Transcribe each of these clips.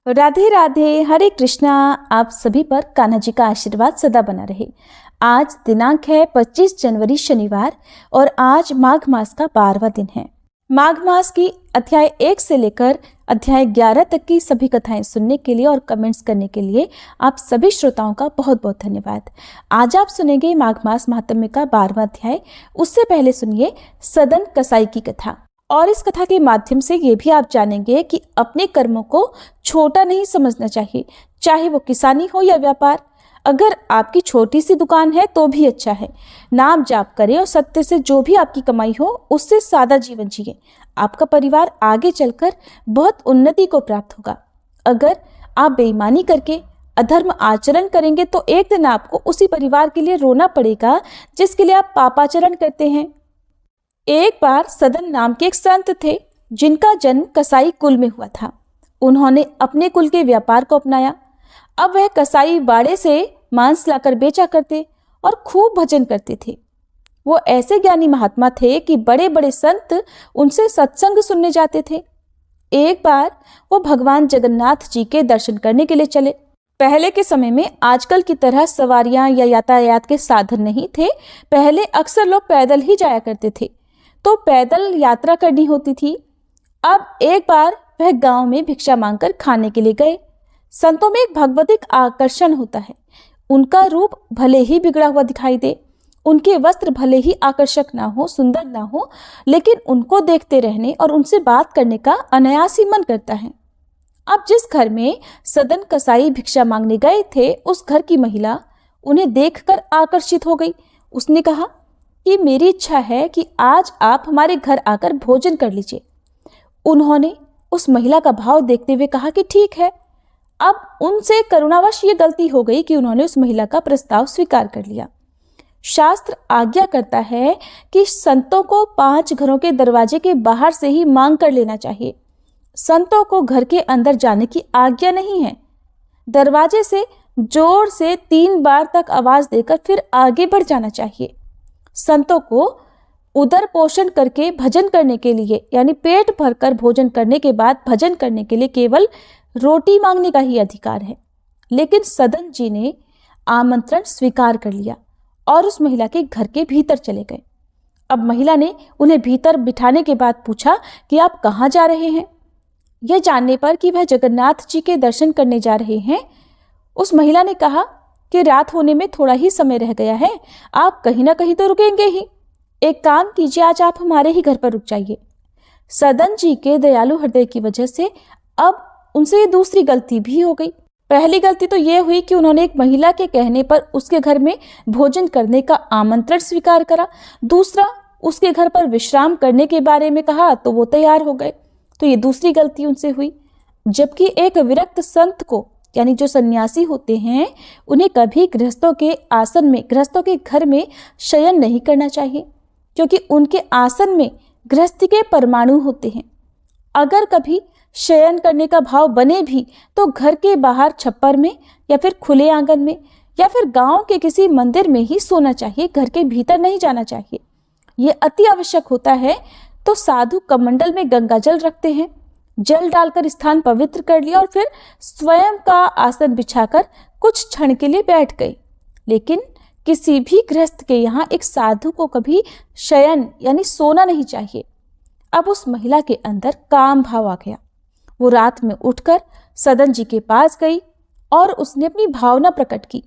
राधे राधे, हरे कृष्णा। आप सभी पर कान्हा जी का आशीर्वाद सदा बना रहे। आज दिनांक है 25 जनवरी शनिवार और आज माघ मास का 12वां दिन है। माघ मास की अध्याय 1 से लेकर अध्याय 11 तक की सभी कथाएं सुनने के लिए और कमेंट्स करने के लिए आप सभी श्रोताओं का बहुत बहुत धन्यवाद। आज आप सुनेंगे माघ मास महात्म्य का 12वां अध्याय। उससे पहले सुनिए सदन कसाई की कथा। और इस कथा के माध्यम से ये भी आप जानेंगे कि अपने कर्मों को छोटा नहीं समझना चाहिए, चाहे वो किसानी हो या व्यापार। अगर आपकी छोटी सी दुकान है तो भी अच्छा है। नाम जाप करें और सत्य से जो भी आपकी कमाई हो उससे सादा जीवन जिए। आपका परिवार आगे चलकर बहुत उन्नति को प्राप्त होगा। अगर आप बेईमानी करके अधर्म आचरण करेंगे तो एक दिन आपको उसी परिवार के लिए रोना पड़ेगा जिसके लिए आप पापाचरण करते हैं। एक बार सदन नाम के एक संत थे जिनका जन्म कसाई कुल में हुआ था। उन्होंने अपने कुल के व्यापार को अपनाया। अब वह कसाई बाड़े से मांस लाकर बेचा करते और खूब भजन करते थे। वो ऐसे ज्ञानी महात्मा थे कि बड़े बड़े संत उनसे सत्संग सुनने जाते थे। एक बार वो भगवान जगन्नाथ जी के दर्शन करने के लिए चले। पहले के समय में आजकल की तरह सवारियां या यातायात के साधन नहीं थे। पहले अक्सर लोग पैदल ही जाया करते थे, तो पैदल यात्रा करनी होती थी। अब एक बार वह गांव में भिक्षा मांगकर खाने के लिए गए। संतों में एक भगवतिक आकर्षण होता है। उनका रूप भले ही बिगड़ा हुआ दिखाई दे, उनके वस्त्र भले ही आकर्षक ना हो, सुंदर ना हो, लेकिन उनको देखते रहने और उनसे बात करने का अनायास ही मन करता है। अब जिस घर में सदन कसाई भिक्षा मांगने गए थे, उस घर की महिला उन्हें देखकर आकर्षित हो गई। उसने कहा कि मेरी इच्छा है कि आज आप हमारे घर आकर भोजन कर लीजिए। उन्होंने उस महिला का भाव देखते हुए कहा कि ठीक है। अब उनसे करुणावश ये गलती हो गई कि उन्होंने उस महिला का प्रस्ताव स्वीकार कर लिया। शास्त्र आज्ञा करता है कि संतों को 5 घरों के दरवाजे के बाहर से ही मांग कर लेना चाहिए। संतों को घर के अंदर जाने की आज्ञा नहीं है। दरवाजे से जोर से 3 बार तक आवाज देकर फिर आगे बढ़ जाना चाहिए। संतों को उदर पोषण करके भजन करने के लिए, यानी पेट भरकर भोजन करने के बाद भजन करने के लिए केवल रोटी मांगने का ही अधिकार है। लेकिन सदन जी ने आमंत्रण स्वीकार कर लिया और उस महिला के घर के भीतर चले गए। अब महिला ने उन्हें भीतर बिठाने के बाद पूछा कि आप कहाँ जा रहे हैं। यह जानने पर कि वह जगन्नाथ जी के दर्शन करने जा रहे हैं, उस महिला ने कहा कि रात होने में थोड़ा ही समय रह गया है, आप कहीं ना कहीं तो रुकेंगे ही। एक काम कीजिए, आज आप हमारे ही घर पर रुक जाइए। सदन जी के दयालु हृदय की वजह से अब उनसे ये दूसरी गलती भी हो गई। पहली गलती तो ये हुई कि उन्होंने एक महिला के कहने पर उसके घर में भोजन करने का आमंत्रण स्वीकार करा। दूसरा, उसके घर पर विश्राम करने के बारे में कहा तो वो तैयार हो गए। तो ये दूसरी गलती उनसे हुई। जबकि एक विरक्त संत को, यानी जो सन्यासी होते हैं, उन्हें कभी गृहस्थों के आसन में, गृहस्थों के घर में शयन नहीं करना चाहिए, क्योंकि उनके आसन में गृहस्थी के परमाणु होते हैं। अगर कभी शयन करने का भाव बने भी तो घर के बाहर छप्पर में या फिर खुले आंगन में या फिर गांव के किसी मंदिर में ही सोना चाहिए, घर के भीतर नहीं जाना चाहिए। ये अति आवश्यक होता है तो साधु कमंडल में गंगा जल रखते हैं, जल डालकर स्थान पवित्र कर लिया और फिर स्वयं का आसन बिछाकर कुछ क्षण के लिए बैठ गए। लेकिन किसी भी गृहस्थ के यहाँ एक साधु को कभी शयन यानी सोना नहीं चाहिए। अब उस महिला के अंदर काम भाव आ गया। वो रात में उठकर सदन जी के पास गई और उसने अपनी भावना प्रकट की।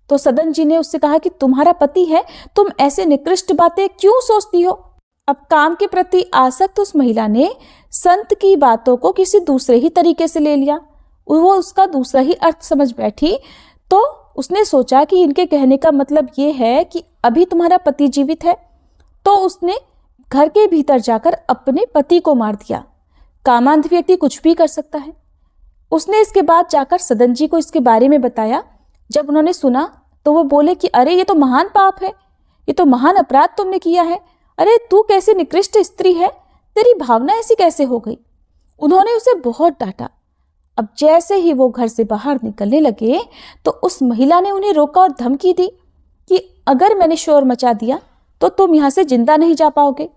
तो सदन जी ने उससे कहा कि तुम्हारा पति है, तुम ऐसे निकृष्ट बातें क्यों सोचती हो। अब काम के प्रति आसक्त उस महिला ने संत की बातों को किसी दूसरे ही तरीके से ले लिया। वो उसका दूसरा ही अर्थ समझ बैठी। तो उसने सोचा कि इनके कहने का मतलब ये है कि अभी तुम्हारा पति जीवित है। तो उसने घर के भीतर जाकर अपने पति को मार दिया। कामांध व्यक्ति कुछ भी कर सकता है। उसने इसके बाद जाकर सदन जी को इसके बारे में बताया। जब उन्होंने सुना तो वो बोले कि अरे ये तो महान पाप है, ये तो महान अपराध तुमने किया है। अरे तू कैसी निकृष्ट स्त्री है, तेरी भावना ऐसी कैसे हो गई। उन्होंने उसे बहुत डांटा। अब जैसे ही वो घर से बाहर निकलने लगे तो उस महिला ने उन्हें रोका और धमकी दी कि अगर मैंने शोर मचा दिया तो तुम यहाँ से जिंदा नहीं जा पाओगे।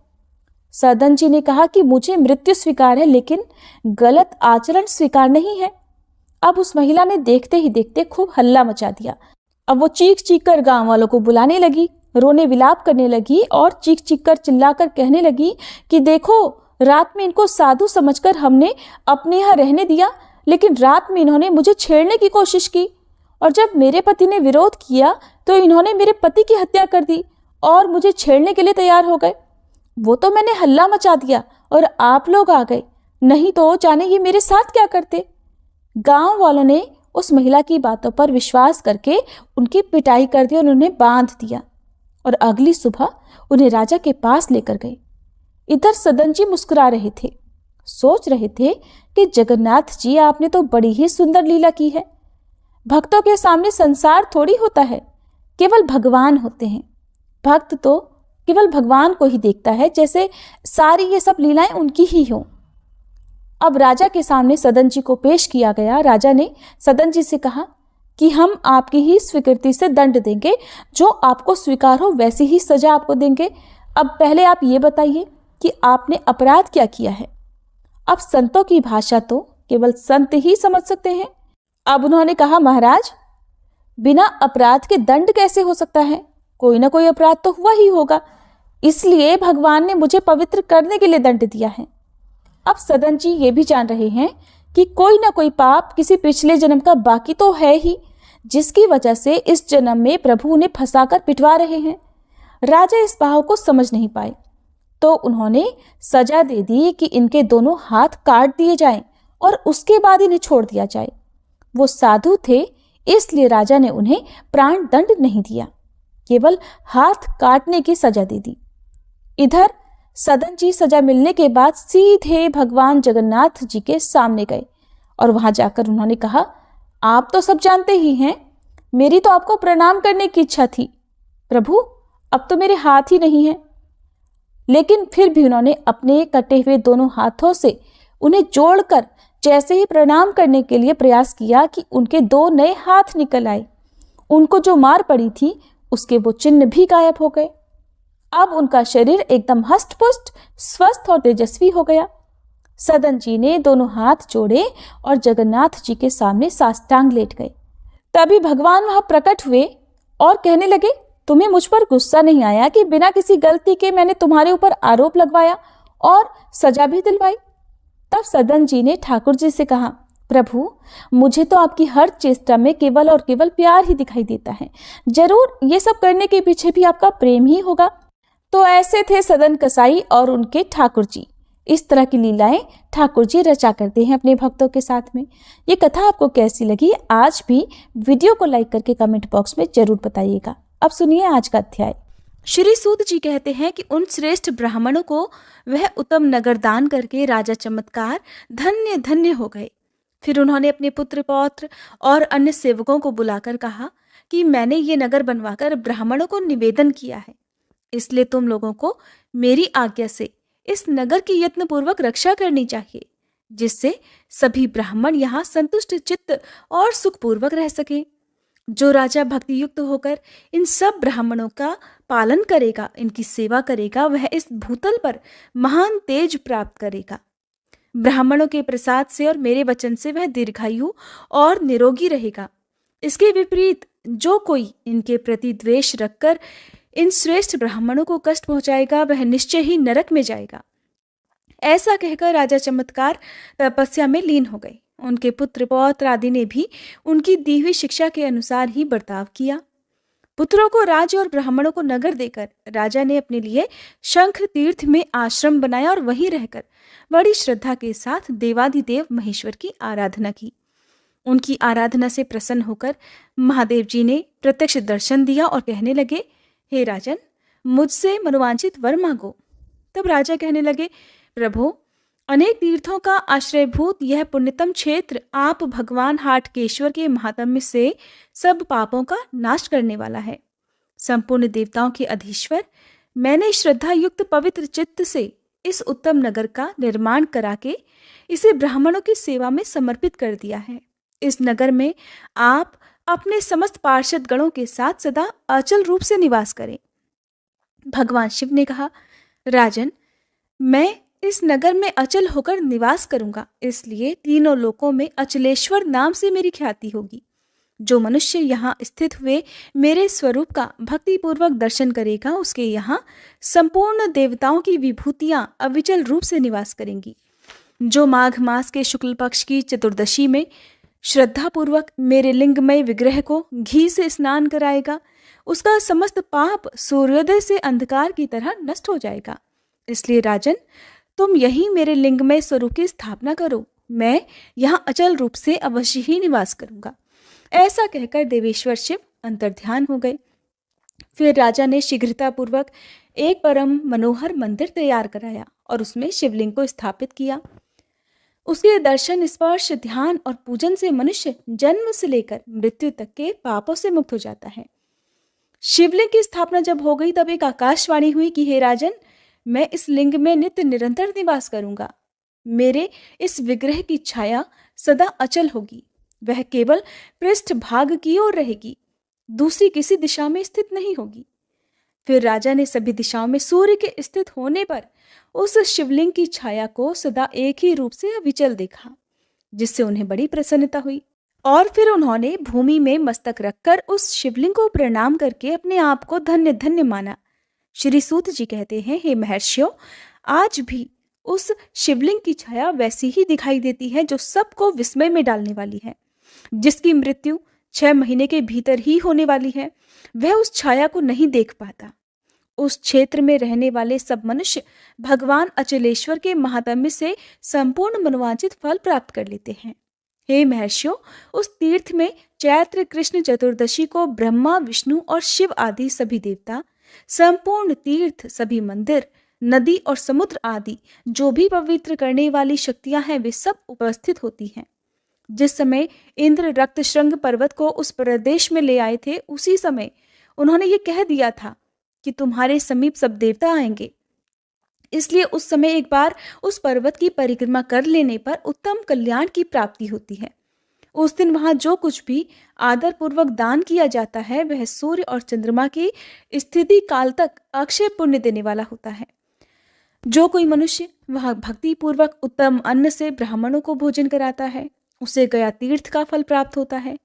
सदन जी ने कहा कि मुझे मृत्यु स्वीकार है, लेकिन गलत आचरण स्वीकार नहीं है। अब उस महिला ने देखते ही देखते खूब हल्ला मचा दिया। अब वो चीख चीख कर गांव वालों को बुलाने लगी, रोने विलाप करने लगी और चीख चीख कर चिल्लाकर कहने लगी कि देखो, रात में इनको साधु समझकर हमने अपने यहाँ रहने दिया, लेकिन रात में इन्होंने मुझे छेड़ने की कोशिश की और जब मेरे पति ने विरोध किया तो इन्होंने मेरे पति की हत्या कर दी और मुझे छेड़ने के लिए तैयार हो गए। वो तो मैंने हल्ला मचा दिया और आप लोग आ गए, नहीं तो जाने ये मेरे साथ क्या करते। गांव वालों ने उस महिला की बातों पर विश्वास करके उनकी पिटाई कर दी और उन्हें बांध दिया और अगली सुबह उन्हें राजा के पास लेकर गए। इधर सदन जी मुस्कुरा रहे थे, सोच रहे थे कि जगन्नाथ जी, आपने तो बड़ी ही सुंदर लीला की है। भक्तों के सामने संसार थोड़ी होता है, केवल भगवान होते हैं। भक्त तो केवल भगवान को ही देखता है, जैसे सारी ये सब लीलाएं उनकी ही हों। अब राजा के सामने सदन जी को पेश किया गया। राजा ने सदन जी से कहा कि हम आपकी ही स्वीकृति से दंड देंगे, जो आपको स्वीकार हो वैसी ही सजा आपको देंगे। अब पहले आप ये बताइए कि आपने अपराध क्या किया है। अब संतों की भाषा तो केवल संत ही समझ सकते हैं। अब उन्होंने कहा, महाराज, बिना अपराध के दंड कैसे हो सकता है? कोई ना कोई अपराध तो हुआ ही होगा, इसलिए भगवान ने मुझे पवित्र करने के लिए दंड दिया है। अब सदन जी ये भी जान रहे हैं कि कोई ना कोई पाप किसी पिछले जन्म का बाकी तो है ही, जिसकी वजह से इस जन्म में प्रभु उन्हें फंसाकर पिटवा रहे हैं। राजा इस भाव को समझ नहीं पाए, तो उन्होंने सजा दे दी कि इनके दोनों हाथ काट दिए जाएं और उसके बाद इन्हें छोड़ दिया जाए। वो साधु थे, इसलिए राजा ने उन्हें प्राण दंड नहीं दिया, केवल हाथ काटने की सजा दे दी। इधर सदन जी सजा मिलने के बाद सीधे भगवान जगन्नाथ जी के सामने गए और वहां जाकर उन्होंने कहा, आप तो सब जानते ही हैं, मेरी तो आपको प्रणाम करने की इच्छा थी। प्रभु, अब तो मेरे हाथ ही नहीं है। लेकिन फिर भी उन्होंने अपने कटे हुए दोनों हाथों से उन्हें जोड़कर जैसे ही प्रणाम करने के लिए प्रयास किया कि उनके दो नए हाथ निकल आए। उनको जो मार पड़ी थी उसके वो चिन्ह भी गायब हो गए। अब उनका शरीर एकदम हष्ट-पुष्ट, स्वस्थ और तेजस्वी हो गया। सदन जी ने दोनों हाथ जोड़े और जगन्नाथ जी के सामने साष्टांग लेट गए। तभी भगवान वहां प्रकट हुए और कहने लगे, तुम्हें मुझ पर गुस्सा नहीं आया कि बिना किसी गलती के मैंने तुम्हारे ऊपर आरोप लगवाया और सजा भी दिलवाई? तब सदन जी ने ठाकुर जी से कहा, प्रभु, मुझे तो आपकी हर चेष्टा में केवल और केवल प्यार ही दिखाई देता है। जरूर ये सब करने के पीछे भी आपका प्रेम ही होगा। तो ऐसे थे सदन कसाई और उनके ठाकुर जी। इस तरह की लीलाएं ठाकुर जी रचा करते हैं अपने भक्तों के साथ में। ये कथा आपको कैसी लगी, आज भी वीडियो को लाइक करके कमेंट बॉक्स में जरूर बताइएगा। अब सुनिए आज का अध्याय। श्री सूत जी कहते हैं कि उन श्रेष्ठ ब्राह्मणों को वह उत्तम नगर दान करके राजा चमत्कार धन्य धन्य हो गए। फिर उन्होंने अपने पुत्र पौत्र और अन्य सेवकों को बुलाकर कहा कि मैंने ये नगर बनवाकर ब्राह्मणों को निवेदन किया है, इसलिए तुम लोगों को मेरी आज्ञा से इस नगर की यत्नपूर्वक रक्षा करनी चाहिए, जिससे सभी ब्राह्मण यहाँ संतुष्ट चित्त और सुखपूर्वक रह सके। जो राजा भक्ति युक्त होकर इन सब ब्राह्मणों का पालन करेगा, इनकी सेवा करेगा, वह इस भूतल पर महान तेज प्राप्त करेगा। ब्राह्मणों के प्रसाद से और मेरे वचन से वह दीर्घायु और निरोगी रहेगा। इसके विपरीत जो कोई इनके प्रति द्वेष रखकर इन श्रेष्ठ ब्राह्मणों को कष्ट पहुंचाएगा, वह निश्चय ही नरक में जाएगा। ऐसा कहकर राजा चमत्कार तपस्या में लीन हो गए। उनके पुत्र पौत्र आदि ने भी उनकी दी हुई शिक्षा के अनुसार ही बर्ताव किया। पुत्रों को राज्य और ब्राह्मणों को नगर देकर राजा ने अपने लिए शंख तीर्थ में आश्रम बनाया और वहीं रहकर बड़ी श्रद्धा के साथ देवाधिदेव महेश्वर की आराधना की। उनकी आराधना से प्रसन्न होकर महादेव जी ने प्रत्यक्ष दर्शन दिया और कहने लगे, हे राजन, मुझसे मनोवांछित वर मांगो। तब राजा कहने लगे, प्रभु, अनेक तीर्थों का आश्रयभूत यह पुण्यतम क्षेत्र आप भगवान हाटकेश्वर के महात्म्य से सब पापों का नाश करने वाला है। संपूर्ण देवताओं के अधीश्वर, मैंने श्रद्धा युक्त पवित्र चित्त से इस उत्तम नगर का निर्माण करा के इसे ब्राह्मणों की सेवा में समर्पित कर दिया है। इस नगर में आप अपने समस्त पार्षद गणों के साथ सदा अचल रूप से निवास करें। भगवान शिव ने कहा, राजन, मैं इस नगर में अचल होकर निवास करूंगा, इसलिए तीनों लोकों में अचलेश्वर नाम से मेरी ख्याति होगी। जो मनुष्य यहाँ स्थित हुए मेरे स्वरूप का भक्तिपूर्वक दर्शन करेगा, उसके यहाँ संपूर्ण देवताओं की विभूतियां अविचल रूप से निवास करेंगी। जो माघ मास के शुक्ल पक्ष की चतुर्दशी में श्रद्धापूर्वक मेरे लिंगमय विग्रह को घी से स्नान कराएगा, उसका समस्त पाप सूर्योदय से अंधकार की तरह नष्ट हो जाएगा। इसलिए राजन, तुम यही मेरे लिंगमय स्वरूप की स्थापना करो, मैं यहाँ अचल रूप से अवश्य ही निवास करूंगा। ऐसा कहकर देवेश्वर शिव अंतर्ध्यान हो गए। फिर राजा ने शीघ्रतापूर्वक एक परम मनोहर मंदिर तैयार कराया और उसमें शिवलिंग को स्थापित किया। उसके दर्शन, स्पर्श, ध्यान और पूजन से मनुष्य जन्म से लेकर मृत्यु तक के पापों से मुक्त हो जाता है। शिवलिंग की स्थापना जब हो गई, तब एक आकाशवाणी हुई कि हे राजन, मैं इस लिंग में नित्य निरंतर निवास करूंगा। मेरे इस विग्रह की छाया सदा अचल होगी, वह केवल पृष्ठ भाग की ओर रहेगी, दूसरी किसी दिशा में स्थित नहीं होगी। फिर राजा ने सभी दिशाओं में सूर्य के स्थित होने पर उस शिवलिंग की छाया को सदा एक ही रूप से अविचल देखा, जिससे उन्हें बड़ी प्रसन्नता हुई। और फिर उन्होंने भूमि में मस्तक रखकर उस शिवलिंग को प्रणाम करके अपने आप को धन्य धन्य माना। श्री सूत जी कहते हैं, हे महर्षियों, आज भी उस शिवलिंग की छाया वैसी ही दिखाई देती है जो सबको विस्मय में डालने वाली है। जिसकी मृत्यु 6 महीने के भीतर ही होने वाली है, वह उस छाया को नहीं देख पाता। उस क्षेत्र में रहने वाले सब मनुष्य भगवान अचलेश्वर के महात्म्य से संपूर्ण मनोवांछित फल प्राप्त कर लेते हैं। हे महर्षियों, उस तीर्थ में चैत्र कृष्ण चतुर्दशी को ब्रह्मा, विष्णु और शिव आदि सभी देवता, संपूर्ण तीर्थ, सभी मंदिर, नदी और समुद्र आदि जो भी पवित्र करने वाली शक्तियां हैं, वे सब उपस्थित होती हैं। जिस समय इंद्र रक्तश्रृंग पर्वत को उस प्रदेश में ले आए थे, उसी समय उन्होंने ये कह दिया था कि तुम्हारे समीप सब देवता आएंगे। इसलिए उस समय एक बार उस पर्वत की परिक्रमा कर लेने पर उत्तम कल्याण की प्राप्ति होती है। उस दिन वहां जो कुछ भी आदर पूर्वक दान किया जाता है, वह सूर्य और चंद्रमा की स्थिति काल तक अक्षय पुण्य देने वाला होता है। जो कोई मनुष्य वहां भक्ति पूर्वक उत्तम अन्न से ब्राह्मणों को भोजन कराता है, उसे गया तीर्थ का फल प्राप्त होता है।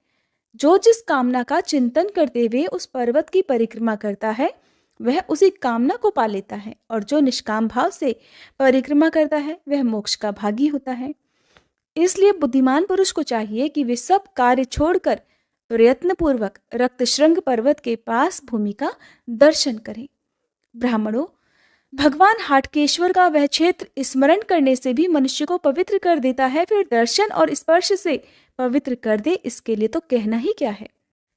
जो जिस कामना का चिंतन करते हुए उस पर्वत की परिक्रमा करता है, वह उसी कामना को पा लेता है, और जो निष्काम भाव से परिक्रमा करता है, वह मोक्ष का भागी होता है। इसलिए बुद्धिमान पुरुष को चाहिए कि वे सब कार्य छोड़कर प्रयत्न पूर्वक रक्तश्रृंग पर्वत के पास भूमि का दर्शन करें। ब्राह्मणों, भगवान हाटकेश्वर का वह क्षेत्र स्मरण करने से भी मनुष्य को पवित्र कर देता है, फिर दर्शन और स्पर्श से पवित्र कर दे, इसके लिए तो कहना ही क्या है।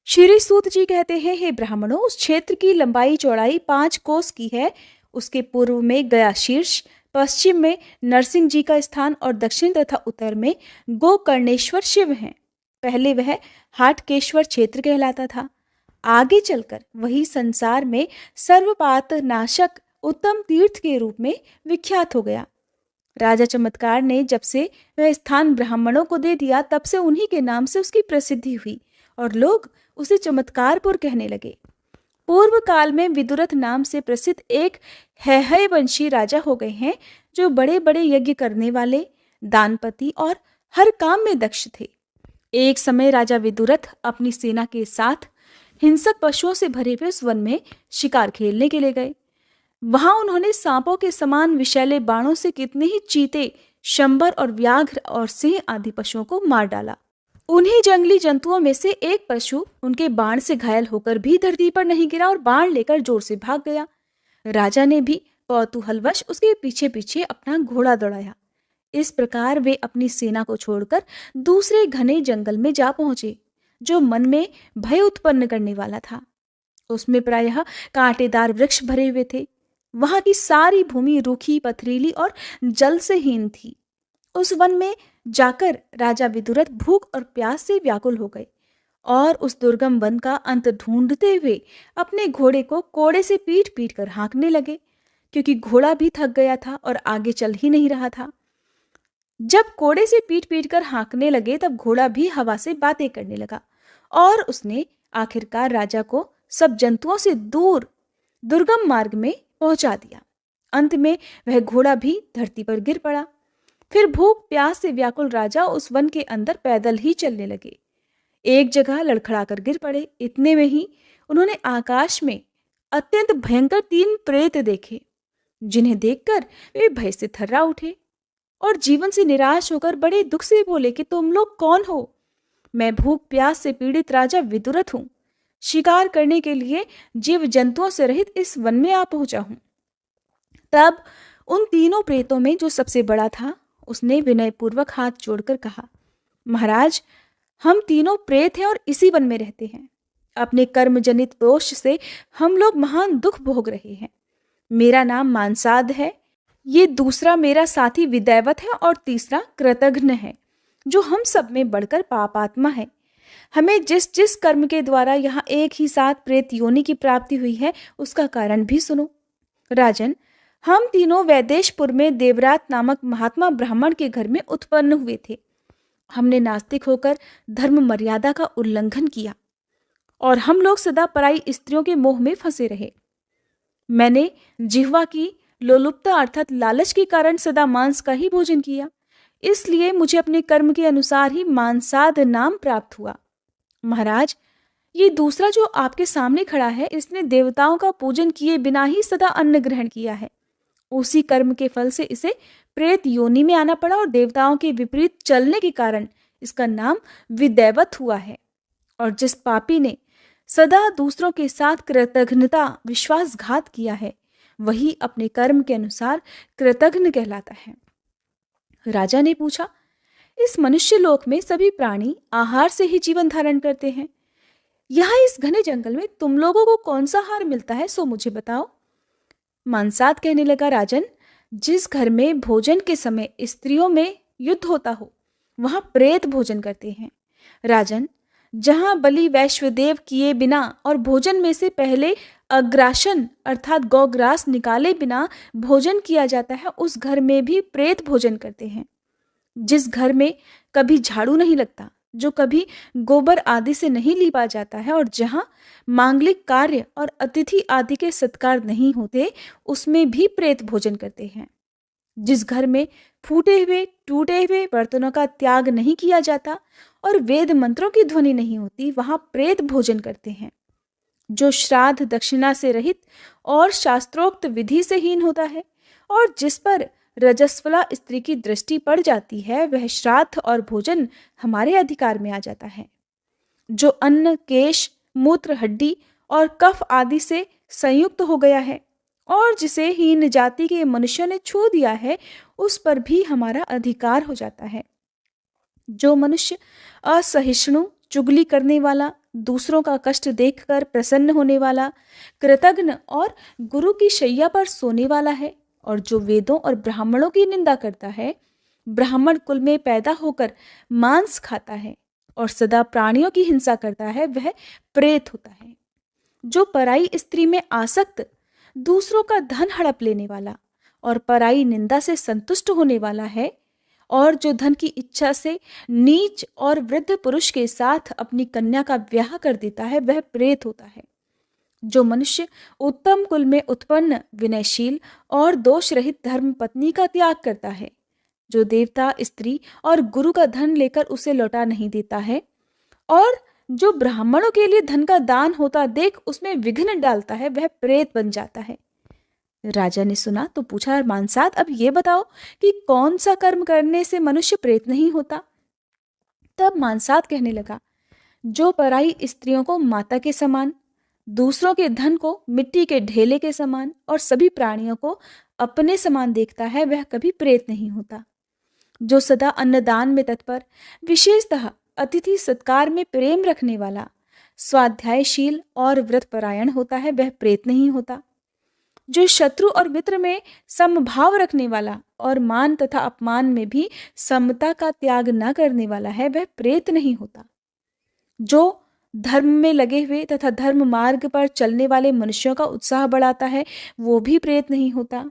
श्री सूत जी कहते हैं, हे ब्राह्मणों, उस क्षेत्र की लंबाई चौड़ाई 5 कोस की है। उसके पूर्व में गया शीर्ष, पश्चिम में नरसिंह जी का स्थान और दक्षिण तथा उत्तर में गोकर्णेश्वर शिव हैं। पहले वह हाटकेश्वर क्षेत्र कहलाता था। आगे चलकर वही संसार में सर्वपात नाशक उत्तम तीर्थ के रूप में विख्यात हो गया। राजा चमत्कार ने जब से वह स्थान ब्राह्मणों को दे दिया, तब से उन्हीं के नाम से उसकी प्रसिद्धि हुई और लोग उसे चमत्कारपुर कहने लगे। पूर्व काल में विदुरथ नाम से प्रसिद्ध एक हैहय वंशी राजा हो गए हैं, जो बड़े बड़े यज्ञ करने वाले, दानपति और हर काम में दक्ष थे। एक समय राजा विदुरथ अपनी सेना के साथ हिंसक पशुओं से भरे हुए उस वन में शिकार खेलने के लिए गए। वहां उन्होंने सांपों के समान विषैले बाणों से कितने ही चीते, शंबर और व्याघ्र और सिंह आदि पशुओं को मार डाला। उन्हीं जंगली जंतुओं में से एक पशु उनके बाण से घायल होकर भी धरती पर नहीं गिरा और बाण लेकर जोर से भाग गया। राजा ने भी कौतूहलवश उसके पीछे पीछे अपना घोड़ा दौड़ाया। इस प्रकार वे अपनी सेना को छोड़कर दूसरे घने जंगल में जा पहुंचे, जो मन में भय उत्पन्न करने वाला था। उसमें प्रायः कांटेदार वृक्ष भरे हुए थे। वहां की सारी भूमि रूखी, पथरीली और जल से हीन थी। उस वन में जाकर राजा विदुरथ भूख और प्यास से व्याकुल हो गए और उस दुर्गम वन का अंत ढूंढते हुए अपने घोड़े को कोड़े से पीट पीट कर हाँकने लगे, क्योंकि घोड़ा भी थक गया था और आगे चल ही नहीं रहा था। जब कोड़े से पीट पीट कर हाँकने लगे, तब घोड़ा भी हवा से बातें करने लगा और उसने आखिरकार राजा को सब जंतुओं से दूर दुर्गम मार्ग में पहुंचा दिया। अंत में वह घोड़ा भी धरती पर गिर पड़ा। फिर भूख प्यास से व्याकुल राजा उस वन के अंदर पैदल ही चलने लगे। एक जगह लड़खड़ाकर गिर पड़े। इतने में ही उन्होंने आकाश में अत्यंत भयंकर 3 प्रेत देखे, जिन्हें देखकर वे भय से थर्रा उठे और जीवन से निराश होकर बड़े दुख से बोले कि तुम लोग कौन हो? मैं भूख प्यास से पीड़ित राजा विदुरथ हूं। शिकार करने के लिए जीव जंतुओं से रहित इस वन में आ पहुंचा हूं। तब उन तीनों प्रेतों में जो सबसे बड़ा था, उसने विनयपूर्वक हाथ जोड़कर कहा, महाराज, हम तीनों प्रेत हैं और इसी वन में रहते हैं। अपने कर्म जनित दोष से हम लोग महान दुख भोग रहे हैं। मेरा नाम मानसाद है, ये दूसरा मेरा साथी विदैवत है और तीसरा कृतघ्न है, जो हम सब में बढ़कर पापात्मा है। हमें जिस जिस कर्म के द्वारा यहाँ एक ही साथ प्रेत योनि की प्राप्ति हुई है, उसका कारण भी सुनो। राजन, हम तीनों वैदेशपुर में देवरात नामक महात्मा ब्राह्मण के घर में उत्पन्न हुए थे। हमने नास्तिक होकर धर्म मर्यादा का उल्लंघन किया और हम लोग सदा पराई स्त्रियों के मोह में फंसे रहे। मैंने जिह्वा की लोलुपता अर्थात लालच के कारण सदा मांस का ही भोजन किया, इसलिए मुझे अपने कर्म के अनुसार ही मांसाद नाम प्राप्त हुआ। महाराज, ये दूसरा जो आपके सामने खड़ा है, इसने देवताओं का पूजन किए बिना ही सदा अन्न ग्रहण किया है। उसी कर्म के फल से इसे प्रेत योनि में आना पड़ा और देवताओं के विपरीत चलने के कारण इसका नाम विदैवत हुआ है। और जिस पापी ने सदा दूसरों के साथ कृतघ्नता विश्वासघात किया है, वही अपने कर्म के अनुसार कृतघ्न कहलाता है। राजा ने पूछा, इस मनुष्य लोक में सभी प्राणी आहार से ही जीवन धारण करते हैं। यहाँ इस घने जंगल में तुम लोगों को कौन सा आहार मिलता है, सो मुझे बताओ। मानसाद कहने लगा, राजन, जिस घर में भोजन के समय स्त्रियों में युद्ध होता हो, वहां प्रेत भोजन करते हैं। राजन, जहां बलि वैश्वदेव किए बिना और भोजन में से पहले अग्रासन अर्थात गौग्रास निकाले बिना भोजन किया जाता है, उस घर में भी प्रेत भोजन करते हैं। जिस घर में कभी झाड़ू नहीं लगता, जो कभी गोबर आदि से नहीं लीपा जाता है और जहां मांगलिक कार्य और अतिथि आदि के सत्कार नहीं होते, उसमें भी प्रेत भोजन करते हैं। जिस घर में फूटे हुए टूटे हुए बर्तनों का त्याग नहीं किया जाता और वेद मंत्रों की ध्वनि नहीं होती, वहां प्रेत भोजन करते हैं। जो श्राद्ध दक्षिणा से रहित और शास्त्रोक्त विधि से हीन होता है और जिस पर रजस्वला स्त्री की दृष्टि पड़ जाती है, वह श्राद्ध और भोजन हमारे अधिकार में आ जाता है। जो अन्न केश मूत्र हड्डी और कफ आदि से संयुक्त हो गया है और जिसे हीन जाति के मनुष्य ने छू दिया है, उस पर भी हमारा अधिकार हो जाता है। जो मनुष्य असहिष्णु, चुगली करने वाला, दूसरों का कष्ट देखकर प्रसन्न होने वाला, कृतघ्न और गुरु की शैया पर सोने वाला है और जो वेदों और ब्राह्मणों की निंदा करता है, ब्राह्मण कुल में पैदा होकर मांस खाता है और सदा प्राणियों की हिंसा करता है, वह प्रेत होता है। जो पराई स्त्री में आसक्त, दूसरों का धन हड़प लेने वाला और पराई निंदा से संतुष्ट होने वाला है और जो धन की इच्छा से नीच और वृद्ध पुरुष के साथ अपनी कन्या का ब्याह कर देता है, वह प्रेत होता है। जो मनुष्य उत्तम कुल में उत्पन्न विनयशील और दोष रहित धर्म पत्नी का त्याग करता है, जो देवता स्त्री और गुरु का धन लेकर उसे लौटा नहीं देता है और जो ब्राह्मणों के लिए धन का दान होता देख उसमें विघ्न डालता है, वह प्रेत बन जाता है। राजा ने सुना तो पूछा, मानसाद, अब ये बताओ कि कौन सा कर्म करने से मनुष्य प्रेत नहीं होता। तब मानसाद कहने लगा, जो पराई स्त्रियों को माता के समान, दूसरों के धन को मिट्टी के ढेले के समान और सभी प्राणियों को अपने समान देखता है, वह कभी प्रेत नहीं होता। जो सदा अन्नदान में तत्पर, विशेषतः अतिथि सत्कार में प्रेम रखने वाला, स्वाध्यायशील और व्रतपरायण होता है, वह प्रेत नहीं होता। जो शत्रु और मित्र में समभाव रखने वाला और मान तथा अपमान में भी समता का त्याग न करने वाला है, वह प्रेत नहीं होता। जो धर्म में लगे हुए तथा धर्म मार्ग पर चलने वाले मनुष्यों का उत्साह बढ़ाता है, वो भी प्रेत नहीं होता।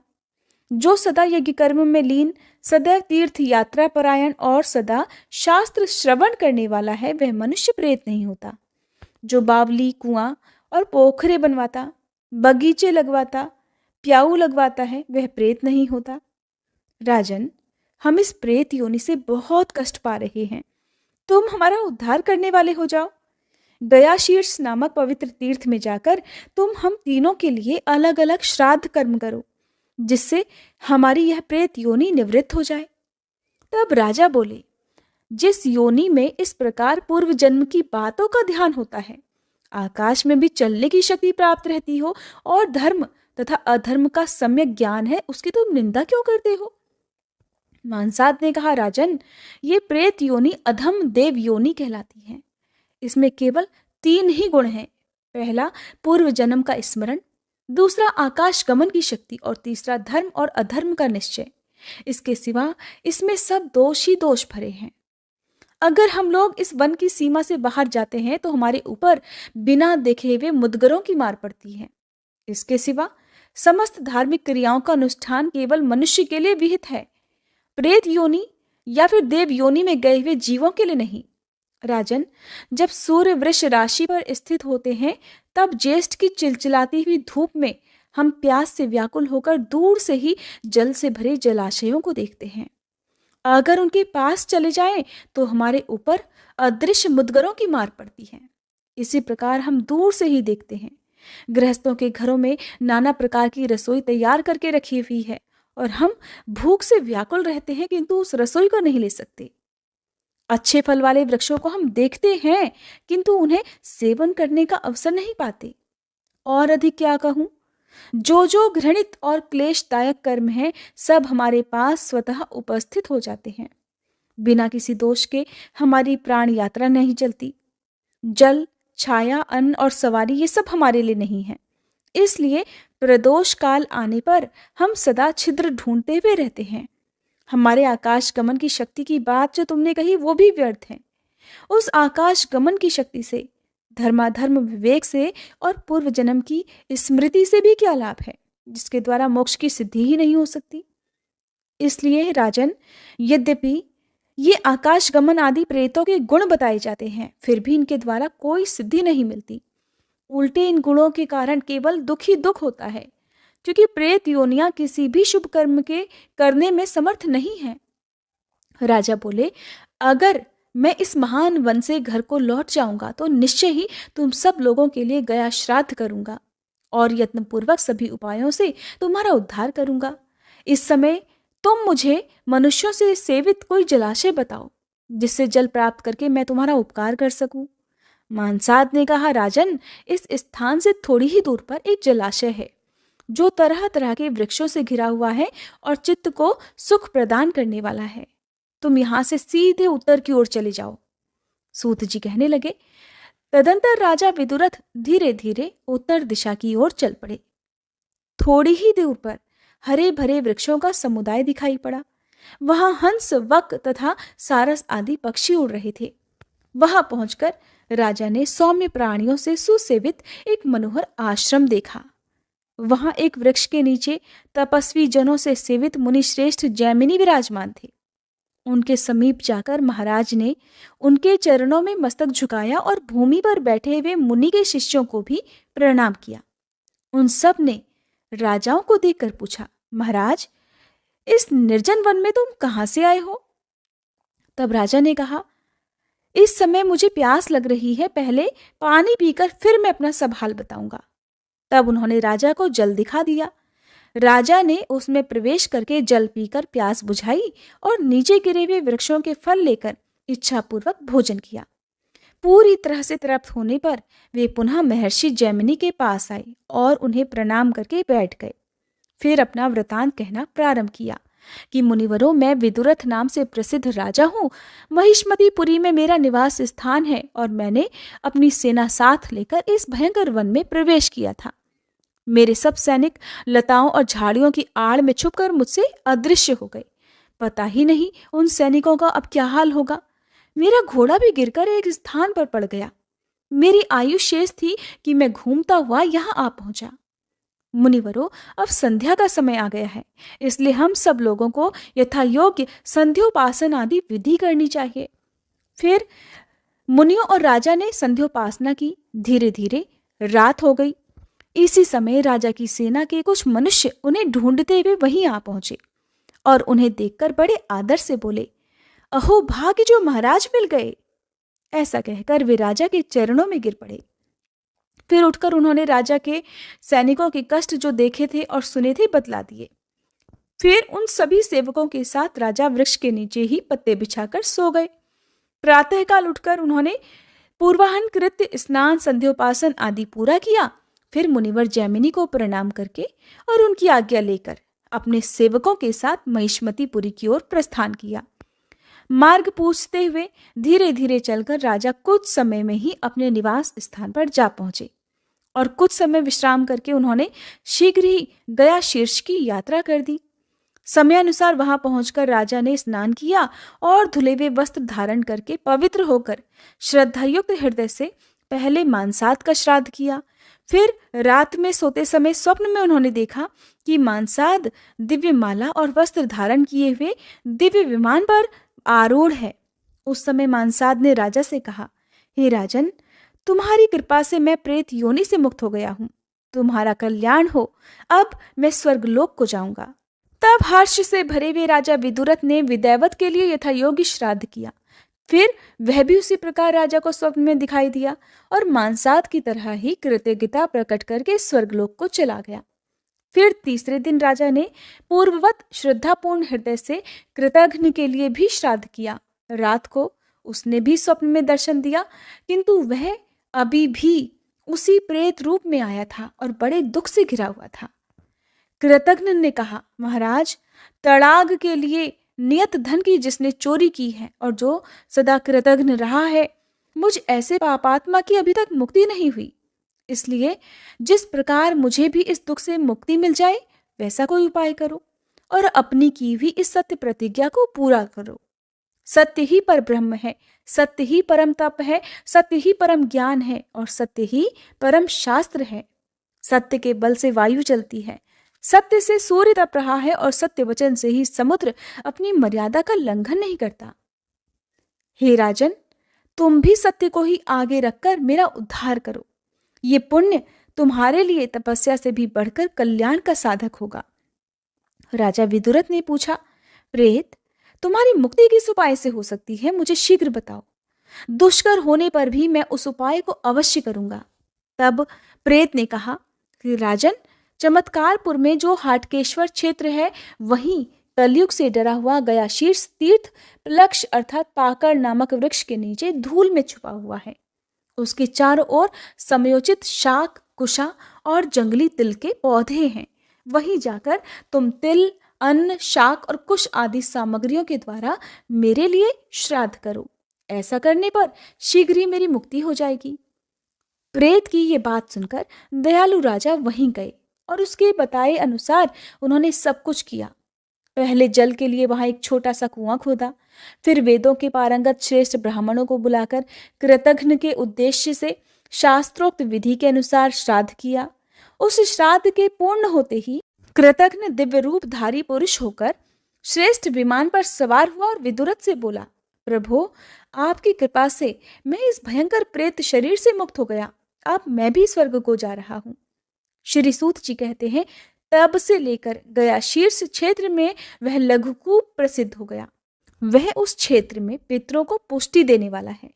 जो सदा यज्ञ कर्म में लीन, सदैव तीर्थ यात्रा परायण और सदा शास्त्र श्रवण करने वाला है, वह मनुष्य प्रेत नहीं होता। जो बावली, कुआं और पोखरे बनवाता, बगीचे लगवाता, प्याऊ लगवाता है वह प्रेत नहीं होता। राजन, हम इस प्रेत योनि से बहुत कष्ट पा रहे हैं, तुम हमारा उद्धार करने वाले हो जाओ। गया शीर्ष नामक पवित्र तीर्थ में जाकर तुम हम तीनों के लिए अलग अलग श्राद्ध कर्म करो, जिससे हमारी यह प्रेत योनि निवृत्त हो जाए। तब राजा बोले, जिस योनि में इस प्रकार पूर्व जन्म की बातों का ध्यान होता है, आकाश में भी चलने की शक्ति प्राप्त रहती हो और धर्म तथा अधर्म का सम्यक ज्ञान है, उसकी तुम निंदा क्यों करते हो? मानसाद ने कहा, राजन, ये प्रेत योनि अधम देव योनि कहलाती है। इसमें केवल 3 ही गुण हैं। पहला पूर्व जन्म का स्मरण, दूसरा आकाश गमन की शक्ति और तीसरा धर्म और अधर्म का निश्चय। इसके सिवा इसमें सब दोष ही दोष भरे हैं। अगर हम लोग इस वन की सीमा से बाहर जाते हैं तो हमारे ऊपर बिना देखे हुए मुदगरों की मार पड़ती है। इसके सिवा समस्त धार्मिक क्रियाओं का अनुष्ठान केवल मनुष्य के लिए विहित है, प्रेत योनि या फिर देव योनि में गए हुए जीवों के लिए नहीं। राजन, जब सूर्य वृष राशि पर स्थित होते हैं तब ज्येष्ठ की चिलचिलाती हुई धूप में हम प्यास से व्याकुल होकर दूर से ही जल से भरे जलाशयों को देखते हैं। अगर उनके पास चले जाएं तो हमारे ऊपर अदृश्य मुदगरों की मार पड़ती है। इसी प्रकार हम दूर से ही देखते हैं। गृहस्थों के घरों में नाना प्रकार की रसोई तैयार करके रखी हुई है और हम भूख से व्याकुल रहते हैं, किंतु उस रसोई को नहीं ले सकते। अच्छे फल वाले वृक्षों को हम देखते हैं, किंतु उन्हें सेवन करने का अवसर नहीं पाते। और अधिक क्या कहूं, जो जो घृणित और क्लेशदायक कर्म है, सब हमारे पास स्वतः उपस्थित हो जाते हैं। बिना किसी दोष के हमारी प्राण यात्रा नहीं चलती। जल, छाया, अन्न और सवारी ये सब हमारे लिए नहीं है। इसलिए प्रदोष काल आने पर हम सदा छिद्र ढूंढते हुए रहते हैं। हमारे आकाश गमन की शक्ति की बात जो तुमने कही वो भी व्यर्थ है। उस आकाश गमन की शक्ति से, धर्माधर्म विवेक से और पूर्व जन्म की स्मृति से भी क्या लाभ है, जिसके द्वारा मोक्ष की सिद्धि ही नहीं हो सकती। इसलिए राजन, यद्यपि ये आकाश गमन आदि प्रेतों के गुण बताए जाते हैं, फिर भी इनके द्वारा कोई सिद्धि नहीं मिलती। उल्टे इन गुणों के कारण केवल दुख ही दुख होता है, क्योंकि प्रेत योनियां किसी भी शुभ कर्म के करने में समर्थ नहीं है। राजा बोले, अगर मैं इस महान वन से घर को लौट जाऊंगा तो निश्चय ही तुम सब लोगों के लिए गया श्राद्ध करूंगा और यत्नपूर्वक सभी उपायों से तुम्हारा उद्धार करूंगा। इस समय तुम मुझे मनुष्यों से सेवित कोई जलाशय बताओ, जिससे जल प्राप्त करके मैं तुम्हारा उपकार कर सकूं। मानसाद ने कहा, राजन, इस स्थान से थोड़ी ही दूर पर एक जलाशय है, जो तरह तरह के वृक्षों से घिरा हुआ है और चित्त को सुख प्रदान करने वाला है। तुम यहां से सीधे उत्तर की ओर चले जाओ। सूत जी कहने लगे। तदंतर राजा विदुरथ धीरे धीरे उत्तर दिशा की ओर चल पड़े। थोड़ी ही दूर पर हरे भरे वृक्षों का समुदाय दिखाई पड़ा। वहां हंस, वक तथा सारस आदि पक्षी उड़ रहे थे। वहां पहुंचकर राजा ने सौम्य प्राणियों से सुसेवित एक मनोहर आश्रम देखा। वहां एक वृक्ष के नीचे तपस्वी जनों से सेवित मुनि श्रेष्ठ जैमिनी विराजमान थे। उनके समीप जाकर महाराज ने उनके चरणों में मस्तक झुकाया और भूमि पर बैठे हुए मुनि के शिष्यों को भी प्रणाम किया। उन सब ने राजाओं को देखकर पूछा, महाराज, इस निर्जन वन में तुम कहां से आए हो? तब राजा ने कहा, इस समय मुझे प्यास लग रही है, पहले पानी पीकर फिर मैं अपना सब हाल बताऊंगा। तब उन्होंने राजा को जल दिखा दिया। राजा ने उसमें प्रवेश करके जल पीकर प्यास बुझाई और नीचे गिरे हुए वृक्षों के फल लेकर इच्छापूर्वक भोजन किया। पूरी तरह से तृप्त होने पर वे पुनः महर्षि जैमिनी के पास आए और उन्हें प्रणाम करके बैठ गए। फिर अपना वृतांत कहना प्रारंभ किया कि मुनिवरों, मैं विदुरथ नाम से प्रसिद्ध राजा हूँ। महिष्मतीपुरी में मेरा निवास स्थान है और मैंने अपनी सेना साथ लेकर इस भयंकर वन में प्रवेश किया था। मेरे सब सैनिक लताओं और झाड़ियों की आड़ में छुपकर मुझसे अदृश्य हो गए। पता ही नहीं उन सैनिकों का अब क्या हाल होगा। मेरा घोड़ा भी गिरकर एक स्थान पर पड़ गया। मेरी आयु शेष थी कि मैं घूमता हुआ यहाँ आ पहुंचा। मुनिवरों, अब संध्या का समय आ गया है, इसलिए हम सब लोगों को यथा योग्य संध्योपासन आदि विधि करनी चाहिए। फिर मुनियों और राजा ने संध्योपासना की। धीरे धीरे रात हो गई। इसी समय राजा की सेना के कुछ मनुष्य उन्हें ढूंढते हुए वहीं आ पहुंचे और उन्हें देखकर बड़े आदर से बोले, अहो भाग्य जो महाराज मिल गए। ऐसा कहकर वे राजा के चरणों में गिर पड़े। फिर उठकर उन्होंने राजा के सैनिकों के कष्ट जो देखे थे और सुने थे बतला दिए। फिर उन सभी सेवकों के साथ राजा वृक्ष के नीचे ही पत्ते बिछाकर सो गए। प्रातःकाल उठकर उन्होंने पूर्वाहन कृत्य, स्नान, संध्योपासन आदि पूरा किया। फिर मुनिवर जैमिनी को प्रणाम करके और उनकी आज्ञा लेकर अपने सेवकों के साथ महिष्मतीपुरी की ओर प्रस्थान किया। मार्ग पूछते हुए धीरे धीरे चलकर राजा कुछ समय में ही अपने निवास स्थान पर जा पहुंचे और कुछ समय विश्राम करके उन्होंने शीघ्र ही गया शीर्ष की यात्रा कर दी। समयानुसार वहां पहुंचकर राजा ने स्नान किया और धुले हुए वस्त्र धारण करके पवित्र होकर श्रद्धायुक्त हृदय से पहले मानसाद का श्राद्ध किया। फिर रात में सोते समय स्वप्न में उन्होंने देखा कि मानसाद दिव्य माला और वस्त्र धारण किए हुए दिव्य विमान पर आरूढ़ है। उस समय मानसाद ने राजा से कहा, हे राजन, तुम्हारी कृपा से मैं प्रेत योनि से मुक्त हो गया हूं। तुम्हारा कल्याण हो, अब मैं स्वर्गलोक को जाऊंगा। तब हर्ष से भरे हुए राजा विदुरथ ने विदैवत के लिए यथायोग्य श्राद्ध किया। फिर वह भी उसी प्रकार राजा को स्वप्न में दिखाई दिया और मानसाद की तरह ही कृतज्ञता प्रकट करके स्वर्गलोक को चला गया। फिर तीसरे दिन राजा ने पूर्ववत श्रद्धापूर्ण हृदय से कृतघ्न के लिए भी श्राद्ध किया। रात को उसने भी स्वप्न में दर्शन दिया, किंतु वह अभी भी उसी प्रेत रूप में आया था और बड़े दुख से घिरा हुआ था। कृतघ्न ने कहा, महाराज, तड़ाग के लिए नियत धन की जिसने चोरी की है और जो सदा कृतघ्न रहा है, मुझ ऐसे पापात्मा की अभी तक मुक्ति नहीं हुई। इसलिए जिस प्रकार मुझे भी इस दुख से मुक्ति मिल जाए वैसा कोई उपाय करो और अपनी की हुई इस सत्य प्रतिज्ञा को पूरा करो। सत्य ही पर ब्रह्म है, सत्य ही परम तप है, सत्य ही परम ज्ञान है और सत्य ही परम शास्त्र है। सत्य के बल से वायु चलती है, सत्य से सूर्य तप रहा है और सत्य वचन से ही समुद्र अपनी मर्यादा का लंघन नहीं करता। हे राजन, तुम भी सत्य को ही आगे रखकर मेरा उद्धार करो। ये पुण्य तुम्हारे लिए तपस्या से भी बढ़कर कल्याण का साधक होगा। राजा विदुरथ ने पूछा, प्रेत, तुम्हारी मुक्ति किस उपाय से हो सकती है, मुझे शीघ्र बताओ। दुष्कर होने पर भी मैं उस उपाय को अवश्य करूंगा। तब प्रेत ने कहा कि राजन, चमत्कारपुर में जो हाटकेश्वर क्षेत्र है वहीं कलयुग से डरा हुआ गया शीर्ष तीर्थ प्लक्ष अर्थात पाकड़ नामक वृक्ष के नीचे धूल में छुपा हुआ है। उसके चारों ओर समयोचित शाक, कुशा और जंगली तिल के पौधे हैं। वहीं जाकर तुम तिल, अन्न, शाक और कुश आदि सामग्रियों के द्वारा मेरे लिए श्राद्ध करो। ऐसा करने पर शीघ्र ही मेरी मुक्ति हो जाएगी। प्रेत की ये बात सुनकर दयालु राजा वहीं गए और उसके बताए अनुसार उन्होंने सब कुछ किया। पहले जल के लिए वहां एक छोटा सा कुआं खोदा, फिर वेदों के पारंगत श्रेष्ठ ब्राह्मणों को बुलाकर कृतघ्न के उद्देश्य से शास्त्रोक्त विधि के अनुसार श्राद्ध किया। उस श्राद्ध के पूर्ण होते ही कृतघ्न दिव्य रूपधारी पुरुष होकर श्रेष्ठ विमान पर सवार हुआ और विदुरथ से बोला, प्रभो, आपकी कृपा से मैं इस भयंकर प्रेत शरीर से मुक्त हो गया। अब मैं भी स्वर्ग को जा रहा हूं। श्री सूत जी कहते हैं, तब से लेकर गया शीर्ष क्षेत्र में वह लघुकूप प्रसिद्ध हो गया। वह उस क्षेत्र में पितरों को पुष्टि देने वाला है।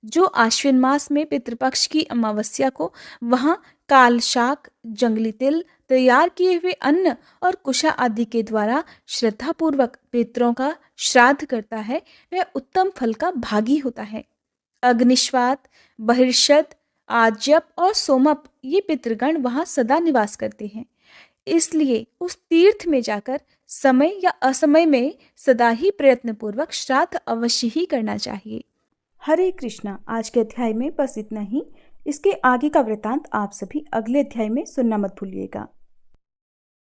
जो आश्विन मास में पितृपक्ष की अमावस्या को वहां काल शाक, जंगली तिल, तैयार किए हुए अन्न और कुशा आदि के द्वारा श्रद्धापूर्वक पितरों का श्राद्ध करता है, वह उत्तम फल का भागी होता है। अग्निश्वात, बहिर्षद, आज्यप और सोमप ये पितृगण वहां सदा निवास करते हैं। इसलिए उस तीर्थ में जाकर समय या असमय में सदा ही प्रयत्नपूर्वक श्राद्ध अवश्य ही करना चाहिए। हरे कृष्णा। आज के अध्याय में बस इतना ही। इसके आगे का वृतांत आप सभी अगले अध्याय में सुनना मत भूलिएगा।